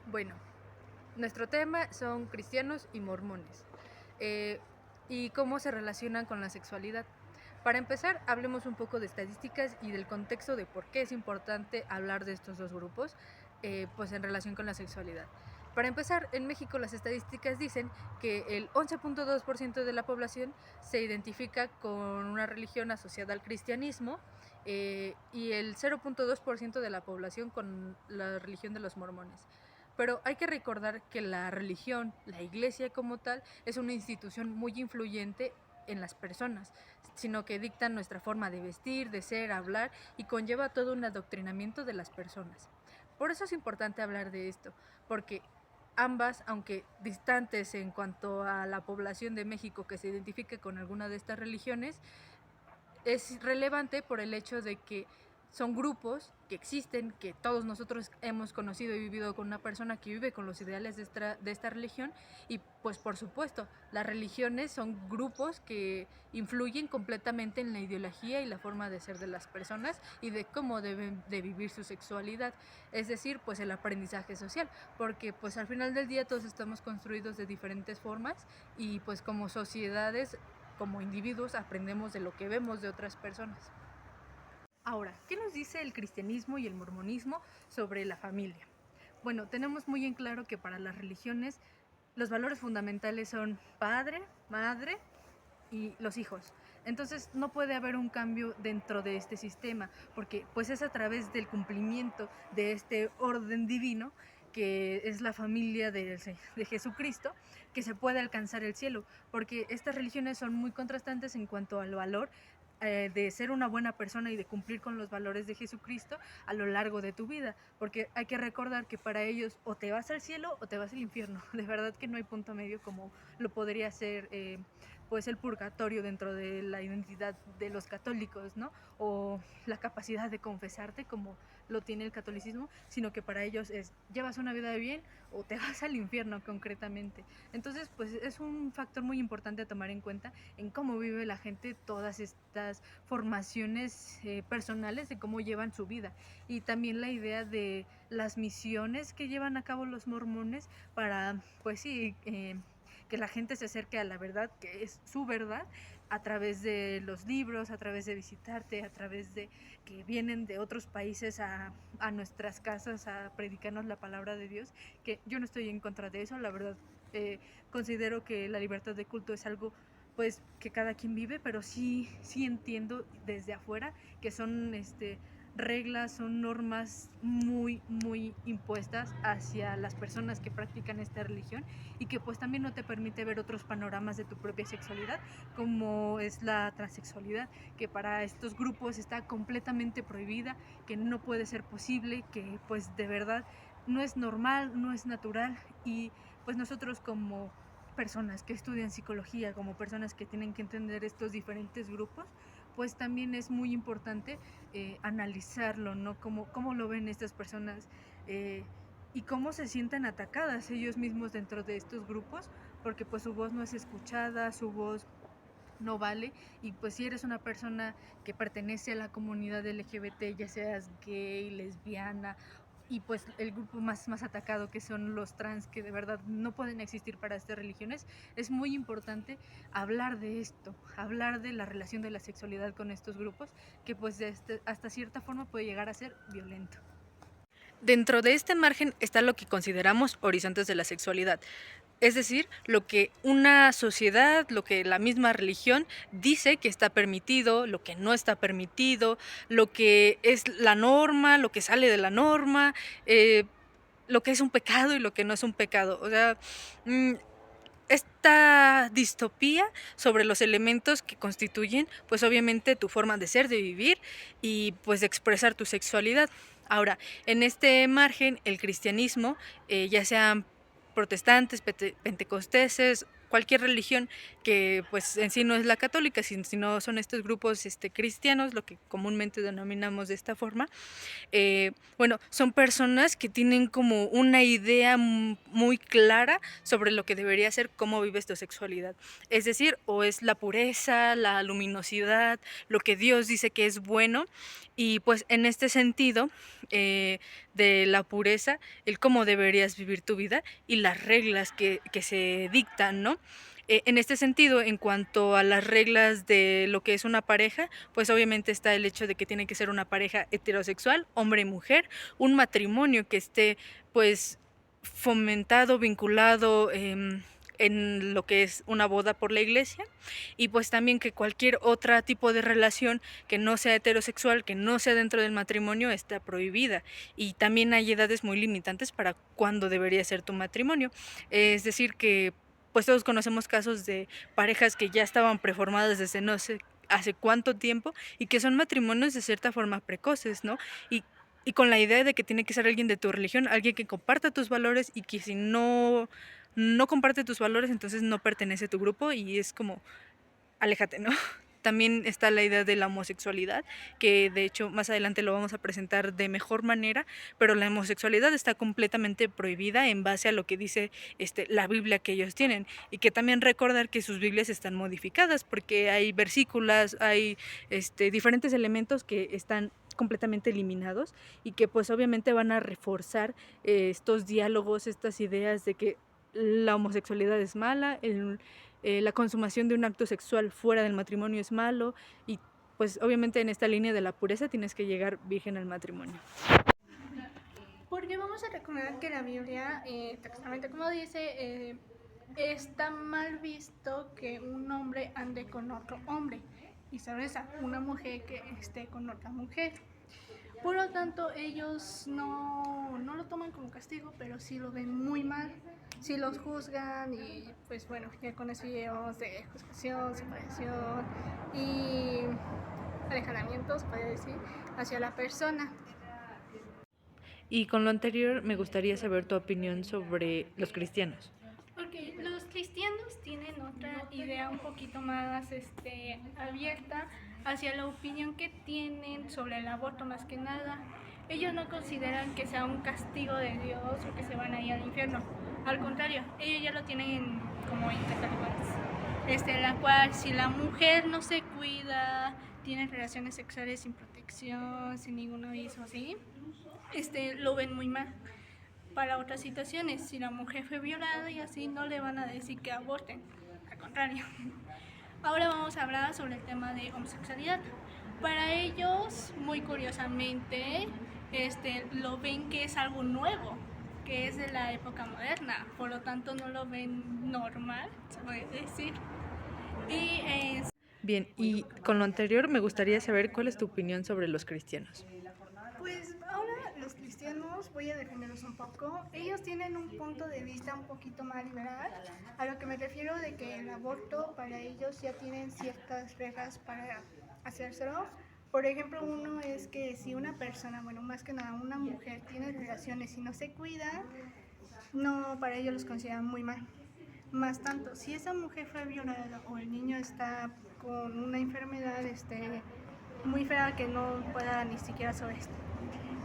Bueno, nuestro tema son cristianos y mormones y cómo se relacionan con la sexualidad. Para empezar, hablemos un poco de estadísticas y del contexto de por qué es importante hablar de estos dos grupos, pues en relación con la sexualidad. Para empezar, en México las estadísticas dicen que el 11.2% de la población se identifica con una religión asociada al cristianismo y el 0.2% de la población con la religión de los mormones. Pero hay que recordar que la religión, la iglesia como tal, es una institución muy influyente en las personas, sino que dictan nuestra forma de vestir, de ser, hablar y conlleva todo un adoctrinamiento de las personas. Por eso es importante hablar de esto, porque ambas, aunque distantes en cuanto a la población de México que se identifique con alguna de estas religiones, es relevante por el hecho de que son grupos que existen, que todos nosotros hemos conocido y vivido con una persona que vive con los ideales de esta religión y pues por supuesto las religiones son grupos que influyen completamente en la ideología y la forma de ser de las personas y de cómo deben de vivir su sexualidad, es decir, pues el aprendizaje social, porque pues al final del día todos estamos construidos de diferentes formas y pues como sociedades como individuos aprendemos de lo que vemos de otras personas. Ahora, ¿qué nos dice el cristianismo y el mormonismo sobre la familia? Bueno, tenemos muy en claro que para las religiones los valores fundamentales son padre, madre y los hijos. Entonces no puede haber un cambio dentro de este sistema, porque pues es a través del cumplimiento de este orden divino que es la familia de Jesucristo, que se puede alcanzar el cielo, porque estas religiones son muy contrastantes en cuanto al valor de ser una buena persona y de cumplir con los valores de Jesucristo a lo largo de tu vida, porque hay que recordar que para ellos o te vas al cielo o te vas al infierno, de verdad que no hay punto medio como lo podría ser pues el purgatorio dentro de la identidad de los católicos, ¿no? O la capacidad de confesarte como lo tiene el catolicismo, sino que para ellos es llevas una vida de bien o te vas al infierno concretamente. Entonces, pues es un factor muy importante a tomar en cuenta en cómo vive la gente todas estas formaciones personales de cómo llevan su vida y también la idea de las misiones que llevan a cabo los mormones para, pues sí, que la gente se acerque a la verdad, que es su verdad, a través de los libros, a través de visitarte, a través de que vienen de otros países a nuestras casas a predicarnos la palabra de Dios, que yo no estoy en contra de eso, la verdad. Considero que la libertad de culto es algo pues que cada quien vive, pero sí entiendo desde afuera que son reglas, son normas muy impuestas hacia las personas que practican esta religión y que pues también no te permite ver otros panoramas de tu propia sexualidad, como es la transexualidad, que para estos grupos está completamente prohibida, que no puede ser posible, que pues de verdad no es normal, no es natural y pues nosotros como personas que estudian psicología, como personas que tienen que entender estos diferentes grupos, pues también es muy importante analizarlo, ¿no? Cómo lo ven estas personas y cómo se sienten atacadas ellos mismos dentro de estos grupos, porque pues su voz no es escuchada, su voz no vale y pues si eres una persona que pertenece a la comunidad LGBT, ya seas gay, lesbiana y pues el grupo más atacado que son los trans que de verdad no pueden existir para estas religiones, es muy importante hablar de esto, hablar de la relación de la sexualidad con estos grupos que pues hasta cierta forma puede llegar a ser violento. Dentro de este margen está lo que consideramos horizontes de la sexualidad, es decir, lo que una sociedad, lo que la misma religión dice que está permitido, lo que no está permitido, lo que es la norma, lo que sale de la norma, lo que es un pecado y lo que no es un pecado. O sea, esta distopía sobre los elementos que constituyen, pues obviamente tu forma de ser, de vivir y pues de expresar tu sexualidad. Ahora, en este margen, el cristianismo, ya sean protestantes, pentecosteses, cualquier religión que pues en sí no es la católica, sino son estos grupos cristianos, lo que comúnmente denominamos de esta forma, bueno, son personas que tienen como una idea muy clara sobre lo que debería ser cómo vives tu sexualidad. Es decir, o es la pureza, la luminosidad, lo que Dios dice que es bueno. Y pues en este sentido, de la pureza, el cómo deberías vivir tu vida y las reglas que se dictan, ¿no? En este sentido, en cuanto a las reglas de lo que es una pareja, pues obviamente está el hecho de que tiene que ser una pareja heterosexual, hombre y mujer, un matrimonio que esté pues fomentado, vinculado en lo que es una boda por la iglesia, y pues también que cualquier otro tipo de relación que no sea heterosexual, que no sea dentro del matrimonio, está prohibida. Y también hay edades muy limitantes para cuándo debería ser tu matrimonio. Es decir, que pues todos conocemos casos de parejas que ya estaban preformadas desde no sé hace cuánto tiempo y que son matrimonios de cierta forma precoces, ¿no? Y, y con la idea de que tiene que ser alguien de tu religión, alguien que comparta tus valores, y que si no comparte tus valores, entonces no pertenece a tu grupo y es como, aléjate, ¿no? También está la idea de la homosexualidad, que de hecho más adelante lo vamos a presentar de mejor manera, pero la homosexualidad está completamente prohibida en base a lo que dice la Biblia que ellos tienen, y que también recordar que sus Biblias están modificadas porque hay versículos, hay diferentes elementos que están completamente eliminados y que pues obviamente van a reforzar estos diálogos, estas ideas de que la homosexualidad es mala, la consumación de un acto sexual fuera del matrimonio es malo, y pues obviamente en esta línea de la pureza tienes que llegar virgen al matrimonio. Porque vamos a recordar que la Biblia, textualmente como dice, está mal visto que un hombre ande con otro hombre y sabes, una mujer que esté con otra mujer. Por lo tanto, ellos no lo toman como castigo, pero sí lo ven muy mal, sí los juzgan y pues bueno, ya con eso llevamos de juzgación, separación y alejamientos, puede decir, hacia la persona. Y con lo anterior me gustaría saber tu opinión sobre los cristianos. Ok, los cristianos tienen otra idea un poquito más abierta hacia la opinión que tienen sobre el aborto más que nada. Ellos no consideran que sea un castigo de Dios o que se van a ir al infierno. Al contrario, ellos ya lo tienen como en la cual si la mujer no se cuida, tiene relaciones sexuales sin protección, sin ningún aviso, ¿sí? Lo ven muy mal. Para otras situaciones, si la mujer fue violada y así, no le van a decir que aborten, al contrario. Ahora vamos a hablar sobre el tema de homosexualidad. Para ellos, muy curiosamente, lo ven que es algo nuevo, que es de la época moderna, por lo tanto no lo ven normal, se puede decir. Bien, y con lo anterior me gustaría saber cuál es tu opinión sobre los cristianos. Pues ahora los cristianos, voy a defenderlos un poco, ellos tienen un punto de vista un poquito más liberal, a lo que me refiero de que el aborto para ellos ya tienen ciertas reglas para hacérselo. Por ejemplo, uno es que si una persona, bueno, más que nada una mujer tiene relaciones y no se cuida, no, para ellos los consideran muy mal. Más tanto, si esa mujer fue violada o el niño está con una enfermedad muy fea que no pueda ni siquiera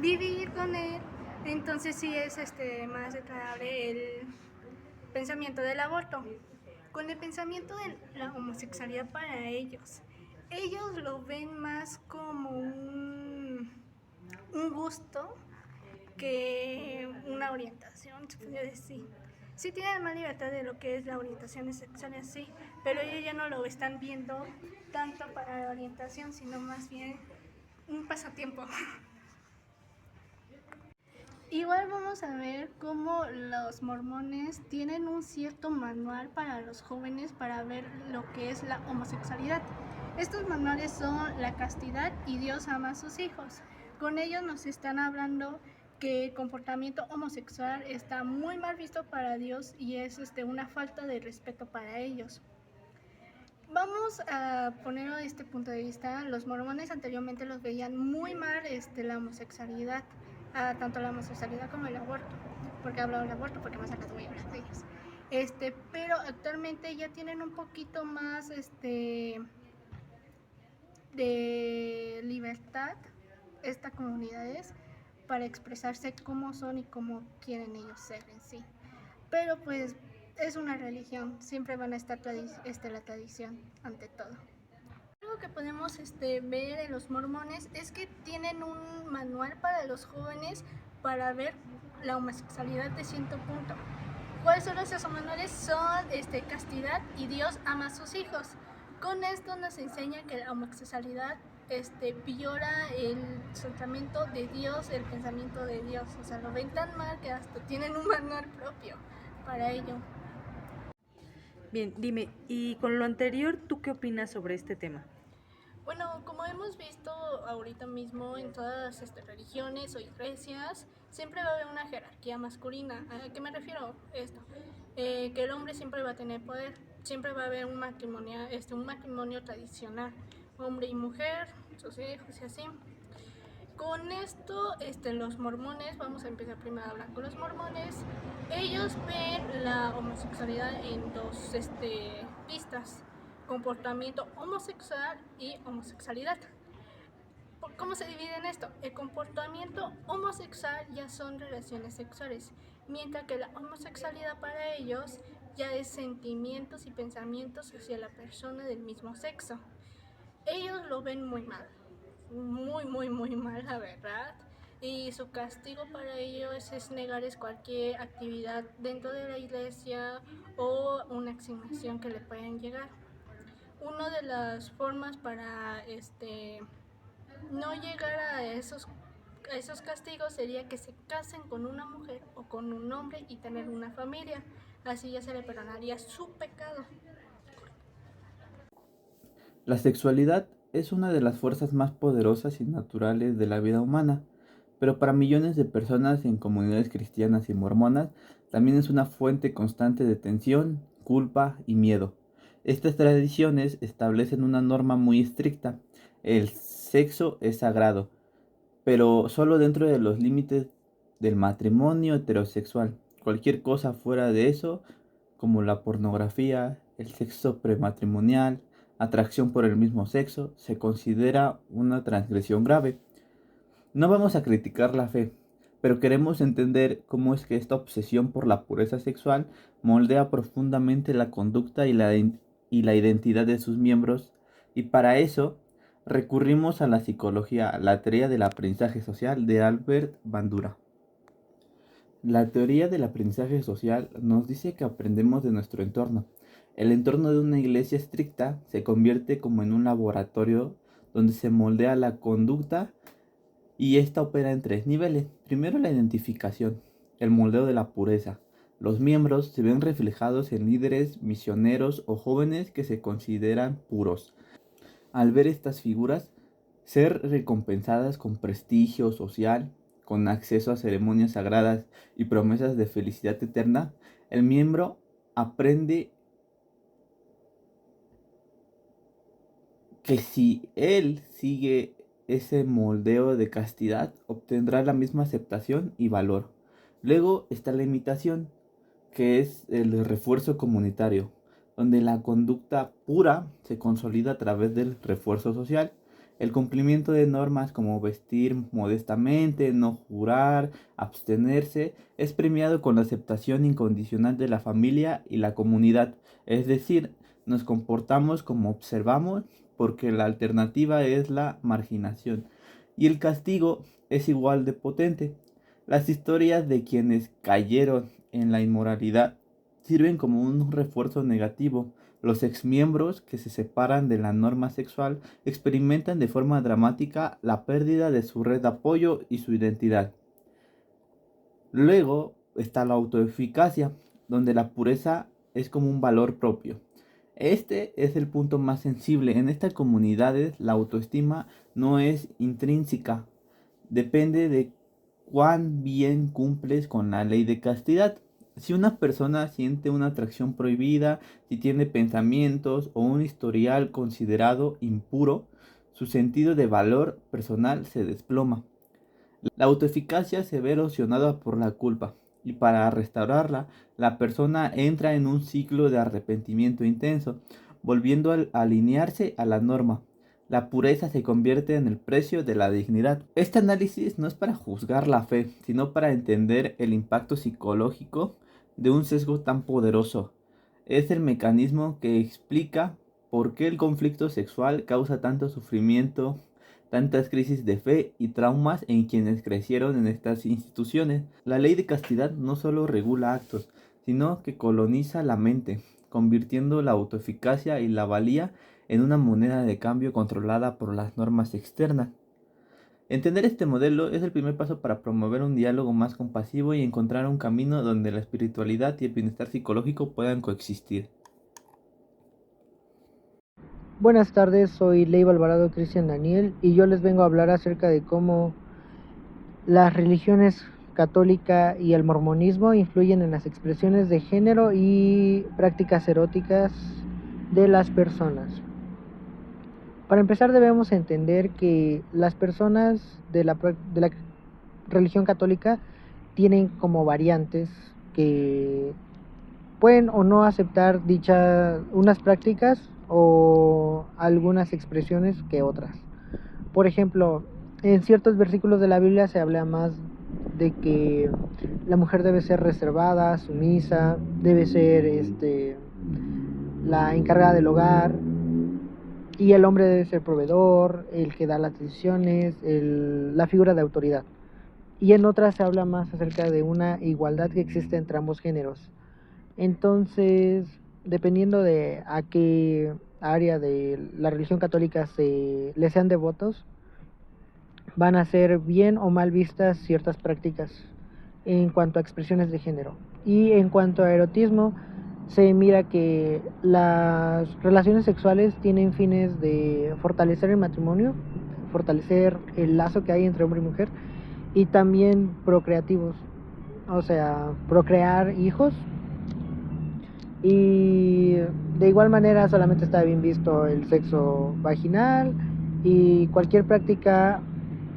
vivir con él, entonces sí es más declarable el pensamiento del aborto. Con el pensamiento de la homosexualidad para ellos lo ven más como un gusto que una orientación, se podría decir. Sí tienen más libertad de lo que es la orientación sexual en sí, pero ellos ya no lo están viendo tanto para la orientación, sino más bien un pasatiempo. Igual vamos a ver cómo los mormones tienen un cierto manual para los jóvenes para ver lo que es la homosexualidad. Estos manuales son la castidad y Dios ama a sus hijos. Con ellos nos están hablando que el comportamiento homosexual está muy mal visto para Dios y es una falta de respeto para ellos. Vamos a ponerlo de este punto de vista. Los mormones anteriormente los veían muy mal la homosexualidad, tanto la homosexualidad como el aborto, porque he hablado del aborto, porque más acá voy a hablar de ellos. Pero actualmente ya tienen un poquito más de libertad estas comunidades para expresarse cómo son y cómo quieren ellos ser en sí. Pero pues es una religión, siempre van a estar la tradición ante todo. Algo que podemos ver en los mormones es que tienen un manual para los jóvenes para ver la homosexualidad de cierto punto. ¿Cuáles son los deseos menores? Son castidad y Dios ama a sus hijos. Con esto nos enseña que la homosexualidad viola el sacramento de Dios, el pensamiento de Dios. O sea, lo ven tan mal que hasta tienen un manual propio para ello. Bien, dime, y con lo anterior, ¿tú qué opinas sobre este tema? Bueno, como hemos visto ahorita mismo en todas las religiones o iglesias, siempre va a haber una jerarquía masculina. ¿A qué me refiero esto? Que el hombre siempre va a tener poder, siempre va a haber un matrimonio tradicional, hombre y mujer, sus hijos y así. Con esto, los mormones, vamos a empezar primero a hablar con los mormones, ellos ven la homosexualidad en dos pistas: comportamiento homosexual y homosexualidad. ¿Cómo se divide en esto? El comportamiento homosexual ya son relaciones sexuales, mientras que la homosexualidad para ellos ya es sentimientos y pensamientos hacia la persona del mismo sexo. Ellos lo ven muy mal, muy mal, la verdad. Y su castigo para ellos es negarles cualquier actividad dentro de la iglesia o una asignación que le puedan llegar. Una de las formas para no llegar a esos castigos sería que se casen con una mujer o con un hombre y tener una familia. Así ya se le perdonaría su pecado. La sexualidad es una de las fuerzas más poderosas y naturales de la vida humana, pero para millones de personas en comunidades cristianas y mormonas también es una fuente constante de tensión, culpa y miedo. Estas tradiciones establecen una norma muy estricta: el sexo es sagrado, pero solo dentro de los límites del matrimonio heterosexual. Cualquier cosa fuera de eso, como la pornografía, el sexo prematrimonial, atracción por el mismo sexo, se considera una transgresión grave. No vamos a criticar la fe, pero queremos entender cómo es que esta obsesión por la pureza sexual moldea profundamente la conducta y la identidad de sus miembros, y para eso recurrimos a la psicología, la teoría del aprendizaje social de Albert Bandura. La teoría del aprendizaje social nos dice que aprendemos de nuestro entorno. El entorno de una iglesia estricta se convierte como en un laboratorio donde se moldea la conducta, y esta opera en tres niveles. Primero, la identificación, el moldeo de la pureza. Los miembros se ven reflejados en líderes, misioneros o jóvenes que se consideran puros. Al ver estas figuras ser recompensadas con prestigio social, con acceso a ceremonias sagradas y promesas de felicidad eterna, el miembro aprende que si él sigue ese moldeo de castidad, obtendrá la misma aceptación y valor. Luego está la imitación, que es el refuerzo comunitario, donde la conducta pura se consolida a través del refuerzo social. El cumplimiento de normas como vestir modestamente, no jurar, abstenerse, es premiado con la aceptación incondicional de la familia y la comunidad. Es decir, nos comportamos como observamos, porque la alternativa es la marginación. Y el castigo es igual de potente. Las historias de quienes cayeron en la inmoralidad sirven como un refuerzo negativo. Los exmiembros que se separan de la norma sexual experimentan de forma dramática la pérdida de su red de apoyo y su identidad. Luego está la autoeficacia, donde la pureza es como un valor propio. Este es el punto más sensible. En estas comunidades la autoestima no es intrínseca, depende de cuán bien cumples con la ley de castidad. Si una persona siente una atracción prohibida, si tiene pensamientos o un historial considerado impuro, su sentido de valor personal se desploma. La autoeficacia se ve erosionada por la culpa, y para restaurarla, la persona entra en un ciclo de arrepentimiento intenso, volviendo a alinearse a la norma. La pureza se convierte en el precio de la dignidad. Este análisis no es para juzgar la fe, sino para entender el impacto psicológico de un sesgo tan poderoso. Es el mecanismo que explica por qué el conflicto sexual causa tanto sufrimiento, tantas crisis de fe y traumas en quienes crecieron en estas instituciones. La ley de castidad no solo regula actos, sino que coloniza la mente, convirtiendo la autoeficacia y la valía en una moneda de cambio controlada por las normas externas. Entender este modelo es el primer paso para promover un diálogo más compasivo y encontrar un camino donde la espiritualidad y el bienestar psicológico puedan coexistir. Buenas tardes, soy Leiva Alvarado Cristian Daniel y yo les vengo a hablar acerca de cómo las religiones católica y el mormonismo influyen en las expresiones de género y prácticas eróticas de las personas. Para empezar debemos entender que las personas de la religión católica tienen como variantes que pueden o no aceptar unas prácticas o algunas expresiones que otras. Por ejemplo, en ciertos versículos de la Biblia se habla más de que la mujer debe ser reservada, sumisa, debe ser la encargada del hogar, y el hombre debe ser proveedor, el que da las decisiones, la figura de autoridad. Y en otras se habla más acerca de una igualdad que existe entre ambos géneros. Entonces, dependiendo de a qué área de la religión católica le sean devotos, van a ser bien o mal vistas ciertas prácticas en cuanto a expresiones de género. Y en cuanto a erotismo, se mira que las relaciones sexuales tienen fines de fortalecer el matrimonio, fortalecer el lazo que hay entre hombre y mujer, y también procreativos, o sea, procrear hijos. Y de igual manera solamente está bien visto el sexo vaginal y cualquier práctica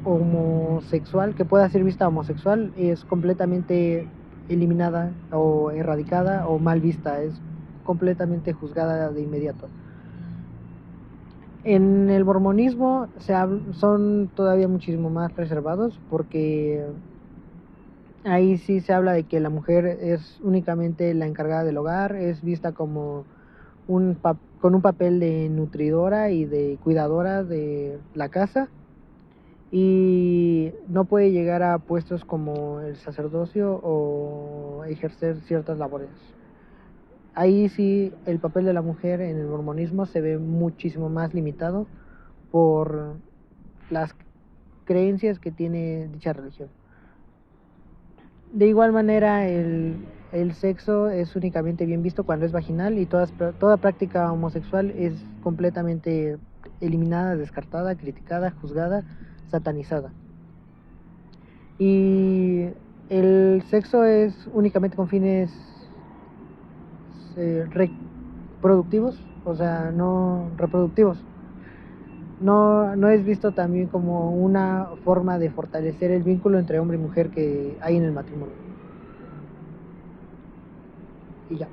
homosexual que pueda ser vista homosexual es completamente eliminada o erradicada o mal vista, es completamente juzgada de inmediato. En el mormonismo son todavía muchísimo más reservados porque ahí sí se habla de que la mujer es únicamente la encargada del hogar, es vista como con un papel de nutridora y de cuidadora de la casa, y no puede llegar a puestos como el sacerdocio o ejercer ciertas labores. Ahí sí el papel de la mujer en el mormonismo se ve muchísimo más limitado por las creencias que tiene dicha religión. De igual manera, el sexo es únicamente bien visto cuando es vaginal, y toda práctica homosexual es completamente eliminada, descartada, criticada, juzgada, satanizada. Y el sexo es únicamente con fines reproductivos, o sea, no reproductivos. No es visto también como una forma de fortalecer el vínculo entre hombre y mujer que hay en el matrimonio. Y ya.